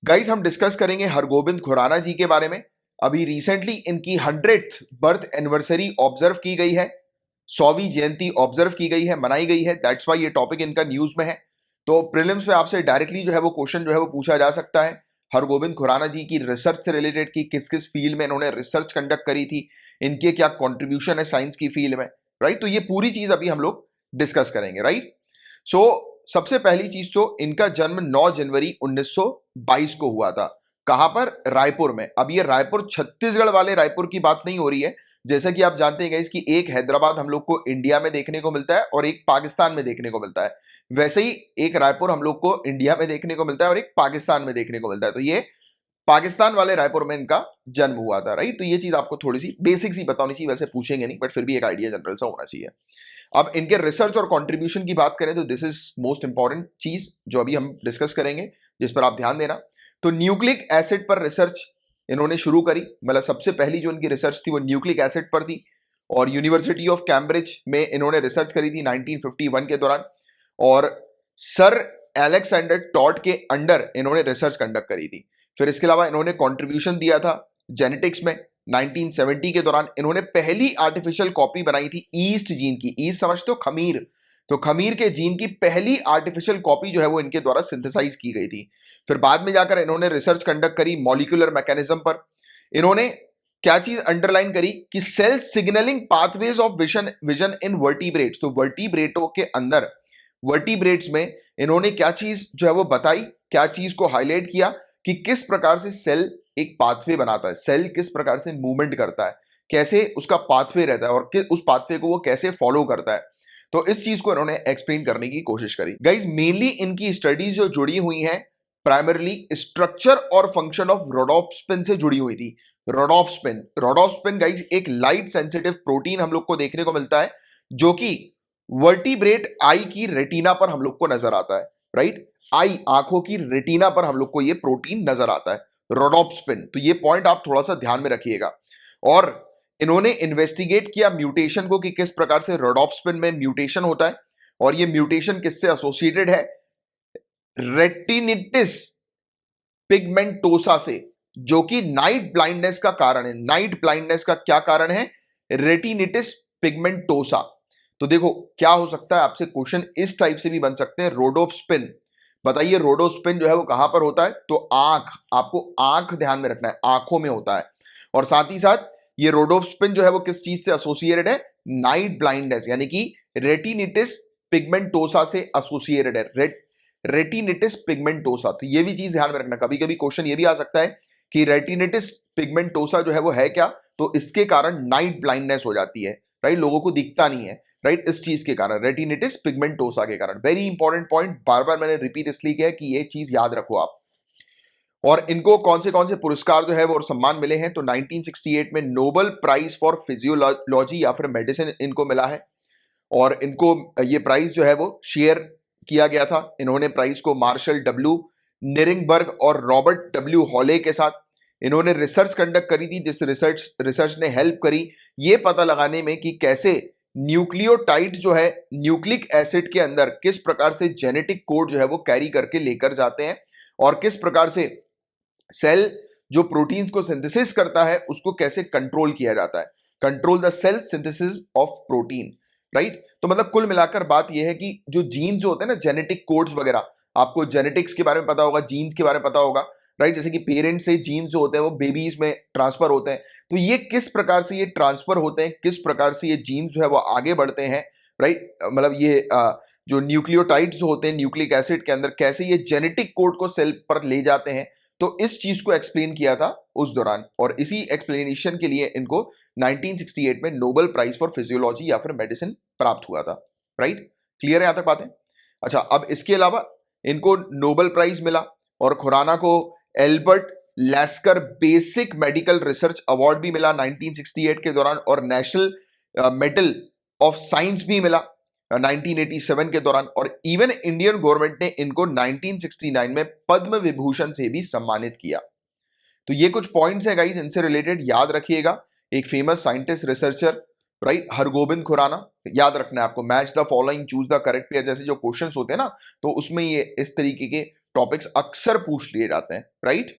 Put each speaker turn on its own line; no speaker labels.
Guys हम discuss करेंगे हरगोबिंद खुराना जी के बारे में। अभी रिसेंटली इनकी 100th बर्थ एनिवर्सरी ऑब्जर्व की गई है, 100वीं जयंती ऑब्जर्व की गई है, मनाई गई है। दैट्स वाई ये टॉपिक इनका न्यूज में है। तो प्रीलिम्स में आपसे डायरेक्टली जो है वो क्वेश्चन जो है वो पूछा जा सकता है। हरगोबिंद खुराना जी की रिसर्च से रिलेटेड की किस किस फील्ड में इन्होंने रिसर्च कंडक्ट करी थी, इनके क्या कॉन्ट्रीब्यूशन है साइंस की फील्ड में, राइट। तो ये पूरी चीज अभी हम लोग डिस्कस करेंगे, राइट। सो सबसे पहली चीज तो इनका जन्म 9 जनवरी 1922 को हुआ था। कहां पर? रायपुर में। अब ये रायपुर छत्तीसगढ़ वाले रायपुर की बात नहीं हो रही है। जैसा कि आप जानते हैं कि एक हैदराबाद हम लोग को इंडिया में देखने को मिलता है और एक पाकिस्तान में देखने को मिलता है। वैसे ही एक रायपुर हम लोग को इंडिया में देखने को मिलता है और एक पाकिस्तान में देखने को मिलता है। तो ये पाकिस्तान वाले रायपुर में इनका जन्म हुआ था, राइट। तो ये चीज आपको थोड़ी सी बेसिक सी बतानी चाहिए, वैसे पूछेंगे नहीं बट फिर भी एक आइडिया जनरल सा होना चाहिए। अब इनके रिसर्च और कंट्रीब्यूशन की बात करें तो दिस इज मोस्ट इंपॉर्टेंट चीज जो अभी हम डिस्कस करेंगे, जिस पर आप ध्यान देना। तो न्यूक्लिक एसिड पर रिसर्च इन्होंने शुरू करी। मतलब सबसे पहली जो इनकी रिसर्च थी वो न्यूक्लिक एसिड पर थी और यूनिवर्सिटी ऑफ कैम्ब्रिज में इन्होंने रिसर्च करी थी 1951 के दौरान। और सर एलेक्सेंडर टॉड के अंडर इन्होंने रिसर्च कंडक्ट करी थी। फिर इसके अलावा इन्होंने कंट्रीब्यूशन दिया था जेनेटिक्स में। 1970 के दौरान इन्होंने पहली आर्टिफिशियल कॉपी बनाई थी ईस्ट जीन की। ईस्ट समझते हो? खमीर। तो खमीर के जीन की पहली आर्टिफिशियल कॉपी जो है वो इनके द्वारा सिंथेसाइज की गई थी। फिर बाद में जाकर इन्होंने रिसर्च कंडक्ट करी मॉलिक्यूलर मैकेनिज्म पर। इन्होंने क्या चीज अंडरलाइन करी कि cell signalling pathways of vision vision in vertebrates. तो वर्टिब्रेटों के अंदर, वर्टिब्रेट्स में इन्होंने क्या चीज जो है वो बताई, क्या चीज को हाईलाइट किया कि किस प्रकार से सेल एक पाथवे बनाता है, सेल किस प्रकार से मूवमेंट करता है, कैसे उसका पाथवे रहता है और उस पाथवे को वो कैसे फॉलो करता है। तो इस चीज को इन्होंने एक्सप्लेन करने की कोशिश करी। गाइज मेनली इनकी स्टडीज जो जुड़ी हुई हैं प्राइमरली स्ट्रक्चर और फंक्शन ऑफ रोडोप्सिन से जुड़ी हुई थी। रोडोप्सिन, रोडोप्सिन गाइज एक लाइट सेंसिटिव प्रोटीन हम लोग को देखने को मिलता है जो कि वर्टिब्रेट आई की रेटिना पर हम लोग को नजर आता है, राइट। आई, आंखों की रेटिना पर हम लोग को ये प्रोटीन नजर आता है, रोडोप्सिन। तो ये पॉइंट आप थोड़ा सा ध्यान में रखिएगा। और इन्होंने इन्वेस्टिगेट किया म्यूटेशन को कि किस प्रकार से रोडोप्सिन में म्यूटेशन होता है और ये म्यूटेशन किससे एसोसिएटेड है? रेटिनिटिस पिगमेंटोसा से, जो कि नाइट ब्लाइंडनेस का कारण है। नाइट ब्लाइंडनेस का क्या कारण है? रेटिनिटिस पिगमेंटोसा। तो देखो क्या हो सकता है, आपसे क्वेश्चन इस टाइप से भी बन सकते हैं। रोडोप्सिन, बताइए रोडोस्पिन जो है वो कहां पर होता है? तो आंख, आपको आंख ध्यान में रखना है, आंखों में होता है। और साथ ही साथ ये रोडोस्पिन जो है वो किस चीज से एसोसिएटेड है? नाइट ब्लाइंडनेस यानी कि रेटिनिटिस पिगमेंटोसा से एसोसिएटेड है। रेटिनिटिस पिगमेंटोसा, तो ये भी चीज ध्यान में रखना। कभी कभी क्वेश्चन ये भी आ सकता है कि रेटिनिटिस पिगमेंटोसा जो है वो है क्या, तो इसके कारण नाइट ब्लाइंडनेस हो जाती है, राइट, लोगों को दिखता नहीं है, राइट। इस चीज के कारण, रेटिनिटिस पिगमेंटोसा के कारण। वेरी इंपॉर्टेंट पॉइंट, बार बार मैंने रिपीट इसलिए किया कि ये चीज याद रखो आप। और इनको कौन से पुरस्कार जो है वो और सम्मान मिले हैं? तो 1968 में नोबेल प्राइज फॉर फिजियोलॉजी या फिर मेडिसिन इनको मिला है। और इनको ये प्राइज जो है वो शेयर किया गया था। इन्होंने प्राइज को मार्शल डब्ल्यू निरिंगबर्ग और रॉबर्ट डब्ल्यू हॉले के साथ इन्होंने रिसर्च कंडक्ट करी थी, जिस रिसर्च ने हेल्प करी ये पता लगाने में कि कैसे न्यूक्लियोटाइड जो है न्यूक्लिक एसिड के अंदर किस प्रकार से जेनेटिक कोड जो है वो कैरी करके लेकर जाते हैं और किस प्रकार से सेल जो प्रोटीन्स को सिंथेसिस करता है उसको कैसे कंट्रोल किया जाता है। Control the cell synthesis of protein, right. तो मतलब कुल मिलाकर बात यह है कि जो जीन्स जो होते हैं ना, जेनेटिक कोड्स वगैरह, आपको जेनेटिक्स के बारे में पता होगा, जीन्स के बारे में पता होगा, राइट। जैसे कि पेरेंट्स से जीन्स जो होते हैं वो बेबीज में ट्रांसफर होते हैं। तो ये किस प्रकार से ये ट्रांसफर होते हैं, किस प्रकार से ये जीन्स जो है वो आगे बढ़ते हैं, राइट। मतलब ये जो न्यूक्लियोटाइड्स जो होते हैं न्यूक्लिक एसिड के अंदर, कैसे ये जेनेटिक कोड को सेल पर ले जाते हैं। तो इस चीज को एक्सप्लेन किया था उस दौरान और इसी एक्सप्लेनेशन के लिए इनको 1968 में नोबेल प्राइज फॉर फिजियोलॉजी या फिर मेडिसिन प्राप्त हुआ था, राइट। क्लियर है यहां तक बातें? अच्छा, अब इसके अलावा इनको नोबेल प्राइज मिला और खुराना को Albert Lasker basic medical research award भी मिला 1968 के दौरान और नेशनल मेडल ऑफ साइंस भी मिला 1987 के दौरान। और इवन इंडियन गवर्नमेंट ने इनको 1969 में पद्म विभूषण से भी सम्मानित किया। तो ये कुछ पॉइंट्स हैं गाइस, इनसे रिलेटेड याद रखिएगा। एक famous scientist researcher, right, Hargobind Khorana. याद रखना है आपको, match the following, choose the correct pair जैसे जो क्वेश्चंस होते हैं ना, तो उसमें ये इस तरीके के टॉपिक्स अक्सर पूछ लिए जाते हैं, राइट?